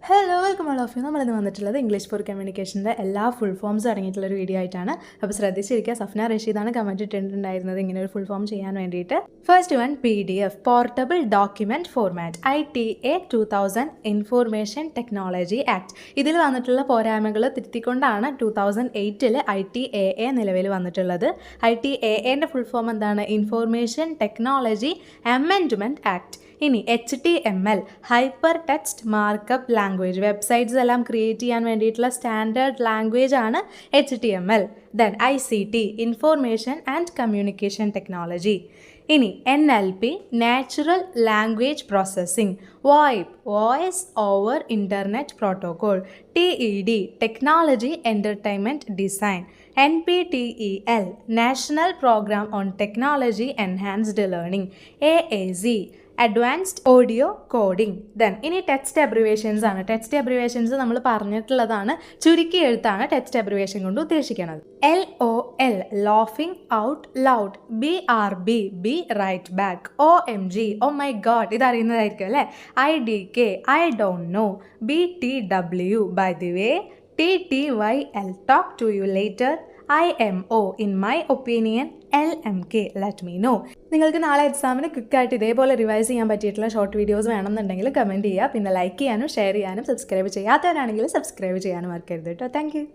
Hello welcome all of you. നമ്മളിന്ന് വന്നിട്ടുള്ളത് English for കമ്മ്യൂണിക്കേഷൻ്റെ എല്ലാ ഫുൾ ഫോംസ് അടങ്ങിയിട്ടുള്ളൊരു വീഡിയോ ആയിട്ടാണ്. അപ്പോൾ ശ്രദ്ധിച്ചിരിക്കുക, സഫ്ന റഷീദാണ് കമൻറ്റ് ഇട്ടിട്ടുണ്ടായിരുന്നത് ഇങ്ങനെ ഒരു ഫുൾ ഫോം ചെയ്യാൻ വേണ്ടിയിട്ട്. First one PDF, portable document format, ITA 2000 information technology act. ഇതിൽ വന്നിട്ടുള്ള പോരായ്മകൾ തിരുത്തിക്കൊണ്ടാണ് 2008 ITAA നിലവിൽ വന്നിട്ടുള്ളത്. ITAAൻ്റെ ഫുൾ ഫോം എന്താണ്? Information technology amendment act. ഇനി HTML, hyper text markup language, websites എല്ലാം ക്രിയേറ്റ് ചെയ്യാൻ വേണ്ടിയിട്ടുള്ള സ്റ്റാൻഡേർഡ് ലാംഗ്വേജ് ആണ് HTML. Then ICT, information and communication technology. ഇനി NLP, natural language processing. VoIP, voice over internet protocol. TED, technology entertainment design. NPTEL, national programme on technology enhanced learning. AAC, advanced audio coding. Then ഇനി text abbreviations ആണ്. Text abbreviations നമ്മൾ പറഞ്ഞിട്ടുള്ളതാണ്, ചുരുക്കി എഴുത്താണ് text abbreviation കൊണ്ട് ഉദ്ദേശിക്കുന്നത്. LOL, laughing out loud. BRB, be right back. OMG, oh my god, ഇതറിയുന്നതായിരിക്കും അല്ലേ. IDK, I don't know. BTW, by the way. TTYL, talk to you later. IMO, in my opinion. LMK, let me know. നിങ്ങൾക്ക് നാളെ എക്സാമിന് ക്വിക്കായിട്ട് ഇതേപോലെ revise ചെയ്യാൻ പറ്റിയിട്ടുള്ള short videos വേണമെന്നുണ്ടെങ്കിൽ comment ചെയ്യുക. പിന്നെ ലൈക്ക് ചെയ്യാനും ഷെയർ ചെയ്യാനും സബ്സ്ക്രൈബ് ചെയ്യാത്തവരാണെങ്കിൽ സബ്സ്ക്രൈബ് ചെയ്യാനും മറക്കരുത് കേട്ടോ. Thank you.